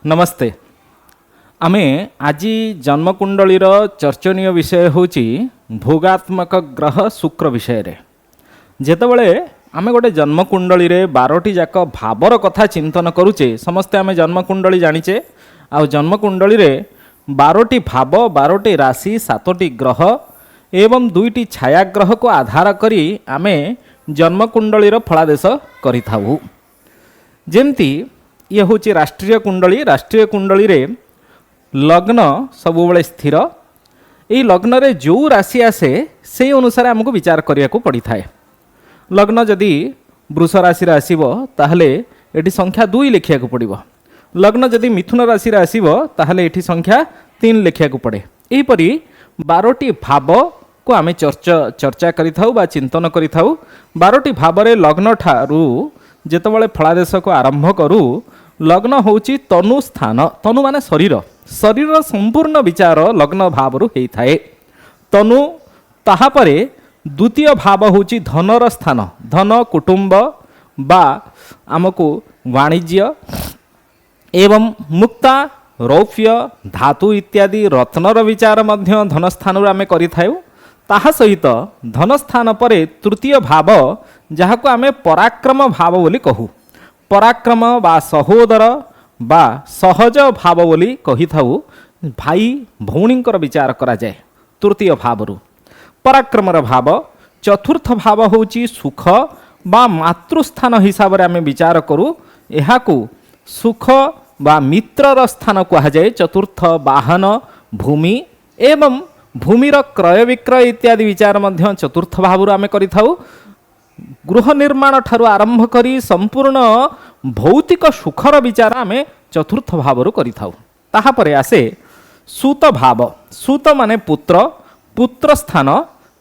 नमस्ते। आमे आज जन्मकुंडलीर चर्चनीय विषय होची भोगात्मक ग्रह शुक्र विषय रे। जेतबेले आमे गोटे जन्मकुंडली रे 12टी जाक भावर कथा चिंतन करूचे। समस्ते आमे जन्मकुंडली जानिचे। आ जन्मकुंडली रे 12टी भाव, 12टी राशि, 7टी ग्रह एवं 2टी छाया ग्रह को आधार करी आमे जन्मकुंडलीर फलादेश करिथाउ। जेमती ये हूँ राष्ट्रीय कुंडली। राष्ट्रीय कुंडली रे लग्न सबुबले स्थिर। यही लग्न रे जो राशि आसे से अनुसार आमको विचार करिया को पड़ी थाए। लग्न जदि वृष राशि रे आसीबो ताहले एठी संख्या 2 लिखिया को पड़िबो। लग्न जदि मिथुन राशि रे आसीबो ताहले एठी संख्या 3 लिखिया को पड़े। एही परी 12टी भाव को आमे चर्चा करिथाउ बा चिंतन करिथाउ। 12टी भाव रे लग्न ठारू जेतबेले फलादेश को आरंभ करू, लग्न होची तनु स्थान। तनु माने शरीर। शरीर संपूर्ण विचार लग्न भावरु हेई थाए। तनु ताहा परे द्वितीय भाव होची धनर स्थान। धन कुटुंब बा आमको वाणिज्य एवं मुक्ता रौप्य धातु इत्यादि रत्नर विचार मध्य धन स्थान आमे करिथाउ। ताहा सहित धन स्थान परे तृतीय भाव जहाको आमे पराक्रम भाव बोली कहू। पराक्रम बा सहोदर बा सहज भाव बोली कही थाउ। भाई भौणींकर विचार करा जाए तृतीय भावरु। पराक्रमर भाव। चतुर्थ भाव होची सुख बा मातृस्थान हिसाब रे आमे विचार करू। एहाकू सुख बा मित्रर स्थान कहा जाए। चतुर्थ वाहन भूमि एवं भूमिर क्रय विक्रय इत्यादि विचार मध्य चतुर्थ भावरु आमे करि थाउ। गृह निर्माण ठारू आरंभ करी संपूर्ण भौतिक सुखर विचार आमे चतुर्थ भावरु करि थाउ। ताहा परे आसे सूत भाव। सूत माने पुत्र। पुत्र स्थान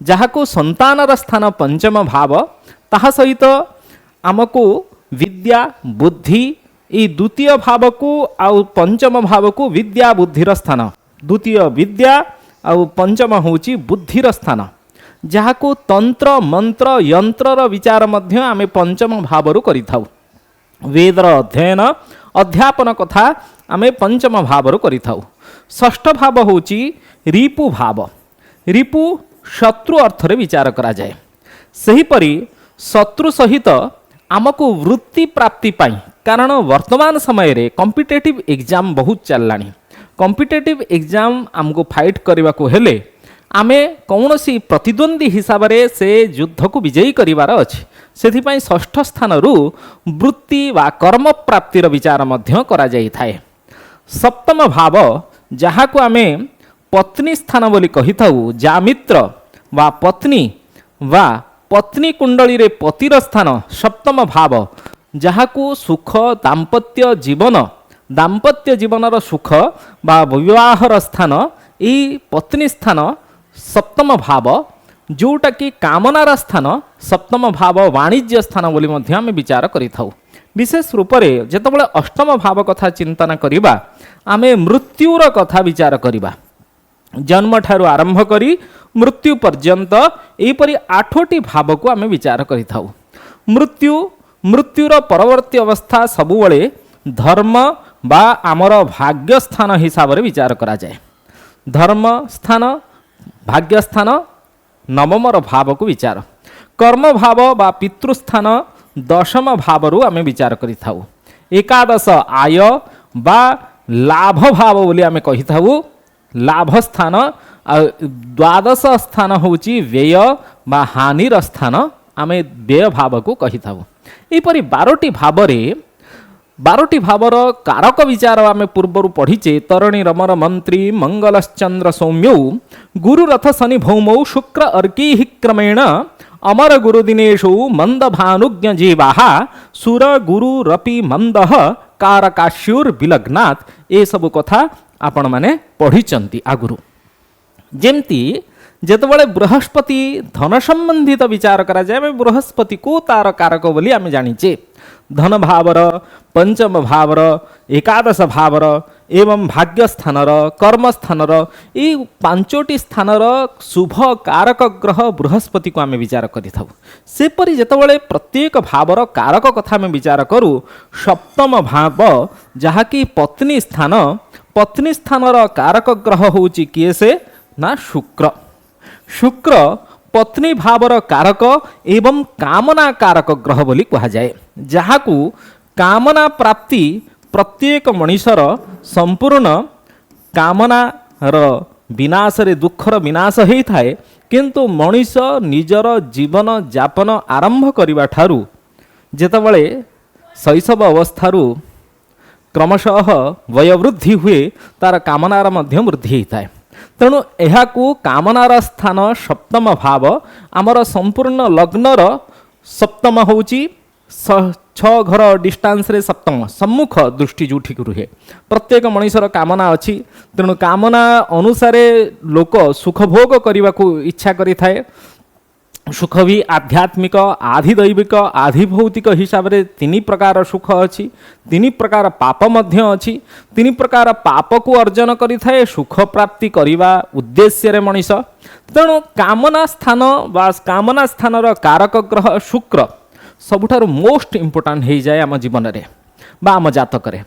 जहाको संतानर स्थान पंचम भाव। ताहा सहित आमको विद्या बुद्धि ई द्वितीय भाव को आउ पंचम भाव को विद्या बुद्धिर स्थान। द्वितीय विद्या आउ पंचम होची बुद्धिर स्थान जहाको तंत्र मंत्र यंत्रर विचार मध्य आमे पंचम भावरु करिथाउ। वेदर अध्ययन अध्यापन कथा आमे पंचम भावरु करिथाउ। षष्ठ भाव होची रिपु भाव। रिपु शत्रु अर्थ रे विचार करा जाए। सही परी शत्रु सहित आमको वृत्ति प्राप्ति पाई, कारण वर्तमान समय रे कॉम्पिटिटिव एग्जाम बहुत चललानी। कॉम्पिटिटिव एग्जाम आमको फाइट करबा को हेले आमे कौनसी प्रतिद्वंदी हिसाब रे से युद्ध को विजयी करिवार अछि। सेथिपाई षष्ठ स्थान रु वृत्ति वा कर्म प्राप्तिर विचार मध्य करा जाई थाए। सप्तम भाव जहाको आमे पत्नी स्थान बोली कहिथाउ। जामित्र वा पत्नी कुंडली रे पतिर स्थान सप्तम भाव जहाको सुख दाम्पत्य जीवनर सुख बा विवाहर स्थान ई पत्नी स्थान सप्तम भाव, जोटा कि कामनार स्थान सप्तम भाव वाणिज्य स्थान बोली मध्य आमे विचार करिथाउ। विशेष रूप से जेतबेले अष्टम भाव कथा चिंतन करिबा आमे मृत्युर कथा विचार करिबा। जन्म ठारू आरंभ करी मृत्यु पर्यंत एपरि 8टी भाव को आमे विचार करिथाउ। मृत्युर परवर्ती अवस्था सबुबले धर्म बा आमर भाग्य स्थान हिसाब रे विचार करा जाए। धर्म स्थान भाग्य स्थान नवमर भाव को विचार। कर्म भाव बा पितृस्थान दशम भावरु आमे विचार करिथाउ। एकादश आय बा लाभ भाव बोली आमे कहिथाउ। लाभ स्थान। द्वादश स्थान होची व्यय बा हानिर स्थान आमे व्यय भाव को कहिथाउ। एपरि 12टी भाव रे 12टी भावर कारक विचार आमे पूर्वर पढ़ीचे। तरणी रमर मंत्री मंगलश्चंद्र सौम्यौ गुरुरथ शनि भौमौ शुक्र अर्की क्रमेण अमर गुरुदिनेशु मंद भानुज्ञ जीवाः सुर गुरु रपि मंदः कारकाश्युर विलग्नात्। ए सब कथा आपण माने पढ़ीचंती आगुरु। जेमती ଯେତେବେଳେ ବୃହସ୍ପତି ଧନ ସମ୍ବନ୍ଧିତ ବିଚାର କରାଯାଏ ଆମେ ବୃହସ୍ପତିକୁ ତାର କାରକ ବୋଲି ଆମେ ଜାଣିଛେ। ଧନ ଭାବର, ପଞ୍ଚମ ଭାବର, ଏକାଦଶ ଭାବର ଏବଂ ଭାଗ୍ୟସ୍ଥାନର, କର୍ମସ୍ଥାନର ଏଇ ପାଞ୍ଚଟି ସ୍ଥାନର ଶୁଭ କାରକ ଗ୍ରହ ବୃହସ୍ପତିକୁ ଆମେ ବିଚାର କରିଥାଉ। ସେପରି ଯେତେବେଳେ ପ୍ରତ୍ୟେକ ଭାବର କାରକ କଥା ଆମେ ବିଚାର କରୁ, ସପ୍ତମ ଭାବ ଯାହାକି ପତ୍ନୀ ସ୍ଥାନ, ପତ୍ନୀ ସ୍ଥାନର କାରକ ଗ୍ରହ ହେଉଛି କିଏ ସେ ନା ଶୁକ୍ର। ଶୁକ୍ର ପତ୍ନୀ ଭାବର କାରକ ଏବଂ କାମନା କାରକ ଗ୍ରହ ବୋଲି କୁହାଯାଏ, ଯାହାକୁ କାମନା ପ୍ରାପ୍ତି ପ୍ରତ୍ୟେକ ମଣିଷର ସମ୍ପୂର୍ଣ୍ଣ କାମନାର ବିନାଶରେ ଦୁଃଖର ବିନାଶ ହୋଇଥାଏ। କିନ୍ତୁ ମଣିଷ ନିଜର ଜୀବନ ଯାପନ ଆରମ୍ଭ କରିବା ଠାରୁ ଯେତେବେଳେ ଶୈଶବ ଅବସ୍ଥାରୁ କ୍ରମଶଃ ବୟୋବୃଦ୍ଧି ହୁଏ ତାର କାମନାର ମଧ୍ୟ ବୃଦ୍ଧି ହୋଇଥାଏ। ତେଣୁ ଏହାକୁ କାମନାର ସ୍ଥାନ ସପ୍ତମ ଭାବ, ଆମର ସମ୍ପୂର୍ଣ୍ଣ ଲଗ୍ନର ସପ୍ତମ ହେଉଛି 6 ଘର ଡିଷ୍ଟାନ୍ସରେ ସପ୍ତମ ସମ୍ମୁଖ ଦୃଷ୍ଟି ଯେଉଁଠିକୁ ରୁହେ। ପ୍ରତ୍ୟେକ ମଣିଷର କାମନା ଅଛି, ତେଣୁ କାମନା ଅନୁସାରେ ଲୋକ ସୁଖଭୋଗ କରିବାକୁ ଇଚ୍ଛା କରିଥାଏ। ସୁଖ ବି ଆଧ୍ୟାତ୍ମିକ, ଆଧିଦୈବିକ, ଆଧିଭୌତିକ ହିସାବରେ 3 ପ୍ରକାର ସୁଖ ଅଛି, 3 ପ୍ରକାର ପାପ ମଧ୍ୟ ଅଛି। 3 ପ୍ରକାର ପାପକୁ ଅର୍ଜନ କରିଥାଏ ସୁଖ ପ୍ରାପ୍ତି କରିବା ଉଦ୍ଦେଶ୍ୟରେ ମଣିଷ। ତେଣୁ କାମନା ସ୍ଥାନ ବା କାମନା ସ୍ଥାନର କାରକ ଗ୍ରହ ଶୁକ୍ର ସବୁଠାରୁ ମୋଷ୍ଟ ଇମ୍ପୋର୍ଟାଣ୍ଟ ହୋଇଯାଏ ଆମ ଜୀବନରେ ବା ଆମ ଜାତକରେ।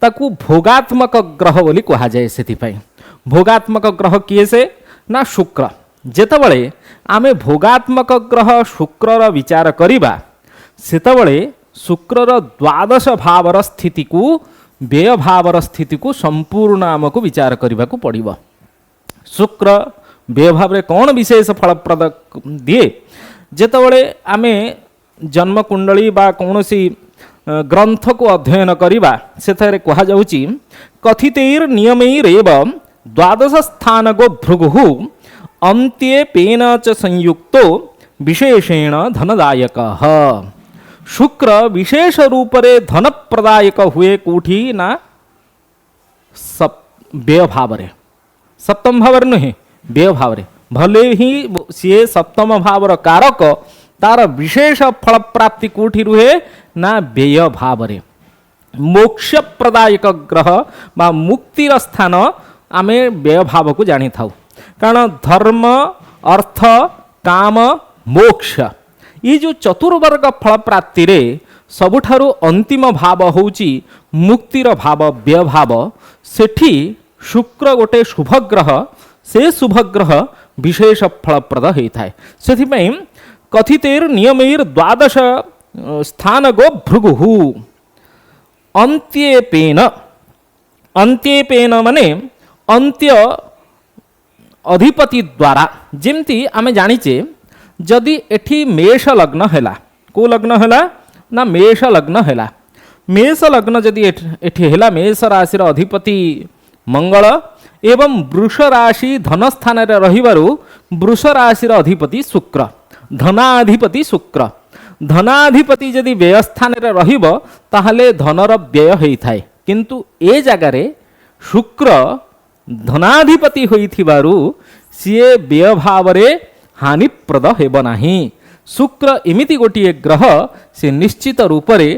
ତାକୁ ଭୋଗାତ୍ମକ ଗ୍ରହ ବୋଲି କୁହାଯାଏ। ସେଥିପାଇଁ ଭୋଗାତ୍ମକ ଗ୍ରହ କିଏ ସେ ନା ଶୁକ୍ର। ଯେତେବେଳେ ଆମେ ଭୋଗାତ୍ମକ ଗ୍ରହ ଶୁକ୍ରର ବିଚାର କରିବା, ସେତେବେଳେ ଶୁକ୍ରର ଦ୍ୱାଦଶ ଭାବର ସ୍ଥିତିକୁ, ବ୍ୟୟ ଭାବର ସ୍ଥିତିକୁ ସମ୍ପୂର୍ଣ୍ଣ ଆମକୁ ବିଚାର କରିବାକୁ ପଡ଼ିବ। ଶୁକ୍ର ବ୍ୟୟ ଭାବରେ କ'ଣ ବିଶେଷ ଫଳପ୍ରଦ ଦିଏ? ଯେତେବେଳେ ଆମେ ଜନ୍ମକୁଣ୍ଡଳୀ ବା କୌଣସି ଗ୍ରନ୍ଥକୁ ଅଧ୍ୟୟନ କରିବା, ସେଥିରେ କୁହାଯାଉଛି କଥିତୈର୍ ନିୟମୈରେବ ଦ୍ୱାଦଶ ସ୍ଥାନଗୋ ଭୃଗୁଃ ଅନ୍ତ୍ୟେ ପେନ ଚ ସଂୟୁକ୍तो ବିଶେଷେଣ ଧନଦାୟକଃ। ଶୁକ୍ର ବିଶେଷ ରୂପରେ ଧନ ପ୍ରଦାୟକ ହୁଏ କେଉଁଠି ନା ବ୍ୟୟ ଭାବରେ, ସପ୍ତମ ଭାବରେ ନୁହେଁ, ବ୍ୟୟ ଭାବରେ। ଭଲେ ହିଁ ସିଏ ସପ୍ତମ ଭାବର କାରକ, ତାର ବିଶେଷ ଫଳପ୍ରାପ୍ତି କେଉଁଠି ରୁହେ ନା ବ୍ୟୟ ଭାବରେ। ମୋକ୍ଷ ପ୍ରଦାୟକ ଗ୍ରହ ବା ମୁକ୍ତିର ସ୍ଥାନ ଆମେ ବ୍ୟୟ ଭାବକୁ ଜାଣିଥାଉ। କାରଣ ଧର୍ମ, ଅର୍ଥ, କାମ, ମୋକ୍ଷ ଏ ଯେଉଁ ଚତୁର୍ବର୍ଗ ଫଳପ୍ରାପ୍ତିରେ ସବୁଠାରୁ ଅନ୍ତିମ ଭାବ ହେଉଛି ମୁକ୍ତିର ଭାବ, ବ୍ୟୟ ଭାବ। ସେଠି ଶୁକ୍ର ଗୋଟେ ଶୁଭଗ୍ରହ, ସେ ଶୁଭଗ୍ରହ ବିଶେଷ ଫଳପ୍ରଦ ହୋଇଥାଏ। ସେଥିପାଇଁ କଥିତୈର୍ ନିୟମୈର୍ ଦ୍ୱାଦଶ ସ୍ଥାନଗୋ ଭୃଗୁଃ ଅନ୍ତ୍ୟେପେନ। ଅନ୍ତ୍ୟେପେନ ମାନେ ଅନ୍ତ୍ୟ ଅଧିପତି ଦ୍ୱାରା। ଯେମିତି ଆମେ ଜାଣିଛେ ଯଦି ଏଠି ମେଷ ଲଗ୍ନ ହେଲା, କେଉଁ ଲଗ୍ନ ହେଲା ନା ମେଷ ଲଗ୍ନ ହେଲା। ମେଷ ଲଗ୍ନ ଯଦି ଏଠି ହେଲା, ମେଷ ରାଶିର ଅଧିପତି ମଙ୍ଗଳ ଏବଂ ବୃଷ ରାଶି ଧନ ସ୍ଥାନରେ ରହିବାରୁ ବୃଷ ରାଶିର ଅଧିପତି ଶୁକ୍ର, ଧନାଧିପତି ଶୁକ୍ର। ଧନାଧିପତି ଯଦି ବ୍ୟୟ ସ୍ଥାନରେ ରହିବ ତାହେଲେ ଧନର ବ୍ୟୟ ହୋଇଥାଏ। କିନ୍ତୁ ଏ ଜାଗାରେ ଶୁକ୍ର ଧନାଧିପତି ହୋଇଥିବାରୁ ସିଏ ବ୍ୟୟ ଭାବରେ ହାନିପ୍ରଦ ହେବ ନାହିଁ। ଶୁକ୍ର ଏମିତି ଗୋଟିଏ ଗ୍ରହ, ସେ ନିଶ୍ଚିତ ରୂପରେ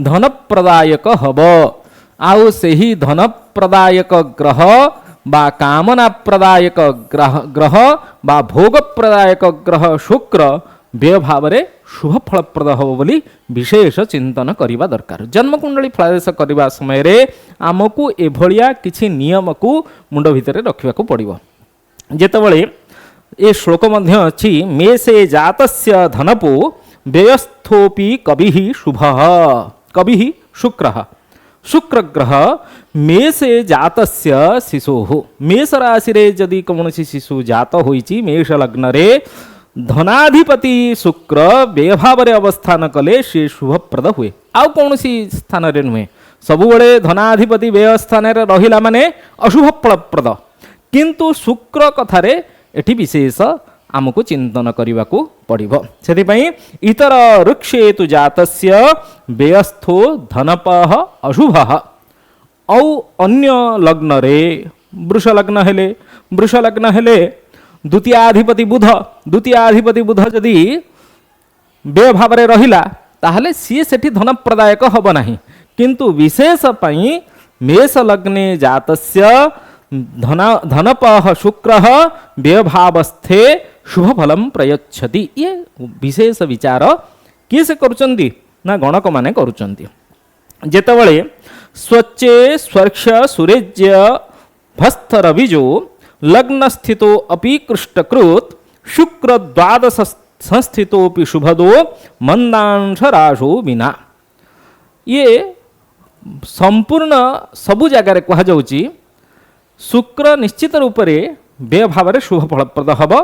ଧନପ୍ରଦାୟକ ହେବ। ଆଉ ସେହି ଧନପ୍ରଦାୟକ ଗ୍ରହ ବା କାମନା ପ୍ରଦାୟକ ଗ୍ରହ ବା ଭୋଗ ପ୍ରଦାୟକ ଗ୍ରହ ଶୁକ୍ର ବ୍ୟୟ ଭାବରେ ଶୁଭ ଫଳପ୍ରଦ ହେବ ବୋଲି ବିଶେଷ ଚିନ୍ତନ କରିବା ଦରକାର। ଜନ୍ମକୁଣ୍ଡଳୀ ଫଳାଦେଶ କରିବା ସମୟରେ ଆମକୁ ଏଭଳିଆ କିଛି ନିୟମକୁ ମୁଣ୍ଡ ଭିତରେ ରଖିବାକୁ ପଡ଼ିବ। ଯେତେବେଳେ ଏ ଶ୍ଲୋକ ମଧ୍ୟ ଅଛି, ମେଷେ ଜାତସ୍ୟ ଧନପୋ ବ୍ୟୟಸ್ಥୋପି କବିଃ ଶୁଭଃ। କବିଃ ଶୁକ୍ରଃ, ଶୁକ୍ରଗ୍ରହ ମେଷେ ଜାତସ୍ୟ ଶିଶୋଃ। ମେଷ ରାଶିରେ ଯଦି କୌଣସି ଶିଶୁ ଜାତ ହୋଇଛି ମେଷ ଲଗ୍ନରେ, ଧନାଧିପତି ଶୁକ୍ର ବ୍ୟୟ ଭାବରେ ଅବସ୍ଥାନ କଲେ ସେ ଶୁଭପ୍ରଦ ହୁଏ। ଆଉ କୌଣସି ସ୍ଥାନରେ ନୁହେଁ। ସବୁବେଳେ ଧନାଧିପତି ବ୍ୟୟ ସ୍ଥାନରେ ରହିଲା ମାନେ ଅଶୁଭ ଫଳପ୍ରଦ। କିନ୍ତୁ ଶୁକ୍ର କଥାରେ ଏଠି ବିଶେଷ ଆମକୁ ଚିନ୍ତନ କରିବାକୁ ପଡ଼ିବ। ସେଥିପାଇଁ ଇତର ଋକ୍ଷେତୁ ଜାତସ୍ୟ ବ୍ୟୟಸ್ಥୋ ଧନପଃ ଅଶୁଭଃ। ଆଉ ଅନ୍ୟ ଲଗ୍ନରେ ବୃଷ ଲଗ୍ନ ହେଲେ द्वितीयाधिपति बुध जदि व्यय भाव में रहिला ताहले सी सेठी धन प्रदायक हब नाही किंतु विशेष पई मेष लग्ने जातस्य धनपः शुक्रः व्यय भावस्थे शुभ फलम प्रयच्छति। ये विशेष विचार किए से करुचंती ना गणक माने करुचंती। जेतबळे स्वच्चे स्वर्क्ष सुरेज्य भस्थ रविजो लग्न स्थितो अपि कृष्टकृत शुक्र द्वादश संस्थितोपि शुभदो मंदांश राशो विना। ये संपूर्ण सबु जगार कह जाउची शुक्र निश्चित रूप से व्यय भाव में शुभ फलप्रद हम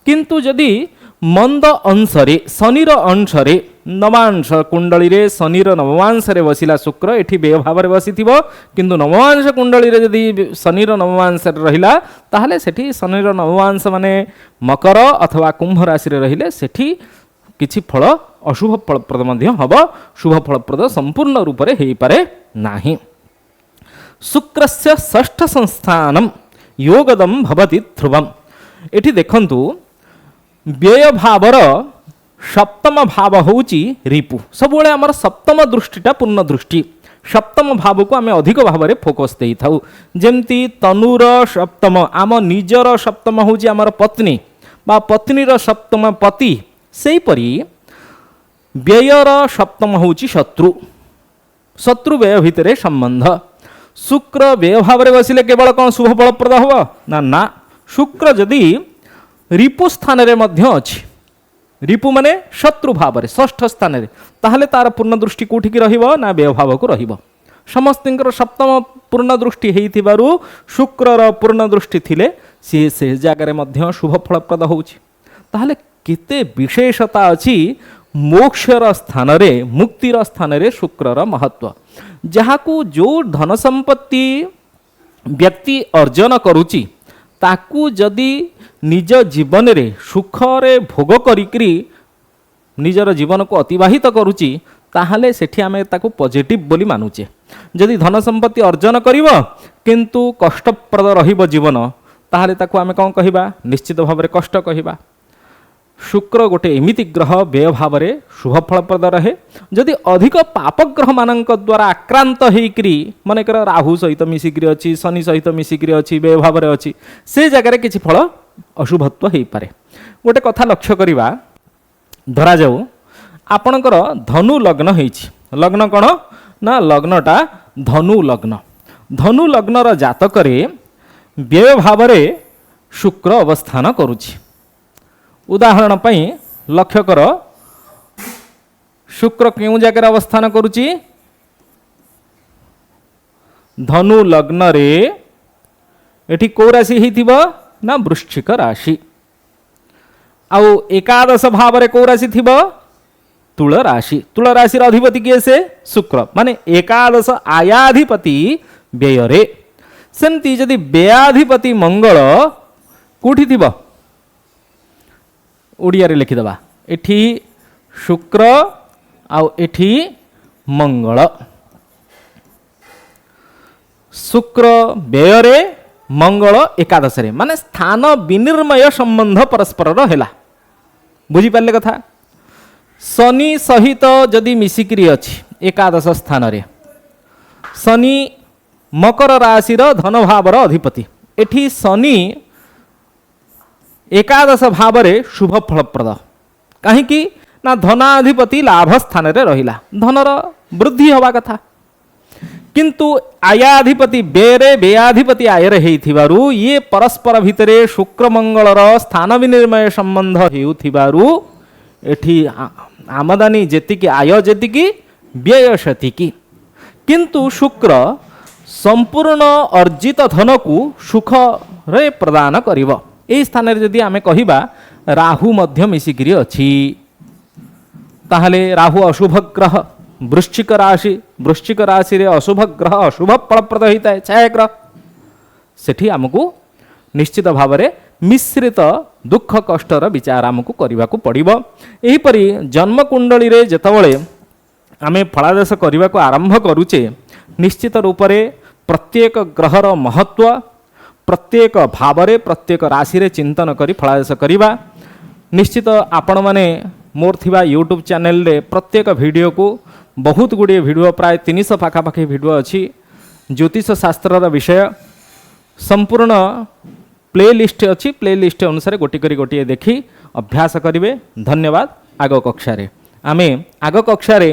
किंतु जदि मंद अंशरे शनिर अंशरे नवांश कुंडली रे शनिर नवमांश रे बसिला शुक्र एठी व्यय भाव में बसी किंतु नवमांश कुंडली रे जदि शनिर नवमांश रहिला ताहले सेठी शनिर नवमांश माने मकर अथवा कुंभ राशि रे रहिले सेठी किछि फल अशुभ फलप्रद मध्य हब शुभ फलप्रद संपूर्ण रूप से हेई पारे नाही। शुक्रस्य षष्ठ संस्थानम योगदम भवति ध्रुवम। एठी देखंतु व्यय भावर सप्तम भाव होउची रिपु सबुळे आमर सप्तम दृष्टिटा पूर्ण दृष्टि सप्तम भाव को आमे अधिक भाव में फोकस देई थाउ जेमती तनुर सप्तम आम निजर सप्तम होउची आमर पत्नी बा पत्नीर सप्तम पति सेही परी व्ययर सप्तम होउची शत्रु शत्रु व्यय भितरे संबंध। शुक्र व्यय भाव में बसिले केवल कौन शुभ फलप्रद हम ना ना शुक्र जदि रिपु स्थान रे मध्य अछि रिपु माने शत्रु भाव में षष्ठ स्थान रे ताहले तार पूर्ण दृष्टि कोठी की रहिबो ना व्यय भाव को रहिबो समस्तिंकर सप्तम पूर्ण दृष्टि हेइथिबारु शुक्रर पूर्ण दृष्टि थिले से जागारे मध्य शुभ फलप्रद होउछि। ताहले केते विशेषता अछि मोक्षर स्थान रे मुक्तिर स्थान रे शुक्रर महत्व जहाकू जो धन संपत्ति व्यक्ति अर्जन करुची ताकू जदि निज जीवन रे सुख रे भोग करिकरी निजर जीवन को अतिबाहित करुची ताहले सेठी आमे ताकू पॉजिटिव बोली मानुचे। जदि धन संपत्ति अर्जन करिवो किंतु कष्टप्रद रहिबो जीवन ताहले ताकू आमे कोन कहिबा निश्चित भाव में कष्ट कहिबा। शुक्र गोटे एमिति ग्रह व्यय भाव में शुभ फलप्रद रहे जदि अधिक पाप ग्रह मानक द्वारा आक्रांत होइकरी मनकर राहु सहित मिसिकरी अछि शनि सहित मिसिकरी अछि व्यय भाव में अछि से जगह किछि फल अशुभत्व हो पारे। गोटे कथा लक्ष्य करिबा धरा जाऊ आपणकर धनु लग्न होइछि लग्न कौन ना लग्नटा धनु लग्नर जातकरे व्यय भाव में शुक्र अवस्थान करुछि। उदाहरण पई लक्ष्य कर शुक्र क्यों जगह अवस्थान करुची धनु लग्न रे एठी को राशि हेतिबो ना वृश्चिक राशि आउ एकादश भाव रे को राशि थिबो तुल राशि अधिपति किए से शुक्र माने एकादश आयाधिपति व्यय रे सेमती जदि व्ययाधिपति मंगल कोठी थिबो ओडिया रे लिखिदबा एठी शुक्र आउ एठी मंगल शुक्र व्यय रे मंगल एकादश रे माने स्थान विनिर्मय संबंध परस्पर हेला बुझी पाले कथा। शनि सहित जदि मिसिकरी अछि एकादश स्थान रे शनि मकर राशि रो धन भावर अधिपति एठी शनि एकादश भाव में शुभ फलप्रद कहीं ना धनाधिपति लाभ स्थान रे रहिला धनर वृद्धि हवा कथा किंतु आयाधिपति बेरे व्ययाधिपति आयर हेइथिबारु ये परस्पर भितरे शुक्र मंगलर स्थान विनिर्मय संबंध हेउथिबारु एठी आमदानी जेतिकी आय जेतिकी व्यय सेतिकी किंतु शुक्र संपूर्ण अर्जित धन को सुख रे प्रदान करिवो। एई स्थान रे जदि आमे कहिबा राहु मध्य मिसिकरी अछि ताहले राहु अशुभ ग्रह वृश्चिक राशि रे अशुभ ग्रह अशुभ फलप्रद होता है छाया ग्रह सेठी आमको निश्चित भाव में मिश्रित दुख कष्टर विचार आमको करने को पड़ो। यहीपरि जन्म कुंडली रे जेतबळे आमे फलादेश करने को आरंभ करुचे निश्चित रूप से प्रत्येक ग्रहर महत्व प्रत्येक भावरे प्रत्येक राशि रे चिंतन करी फलादेश करिबा। निश्चित आपण माने मोर थिबा यूट्यूब चैनल रे प्रत्येक वीडियो को बहुत गुड़िए वीडियो प्राय 300 पाखापाखि वीडियो अच्छी ज्योतिष शास्त्र विषय संपूर्ण प्ले लिस्ट अच्छी। प्ले लिस्ट अनुसार गोटे देखी अभ्यास करेंगे। धन्यवाद। आग कक्षा रे आमे आग कक्षा रे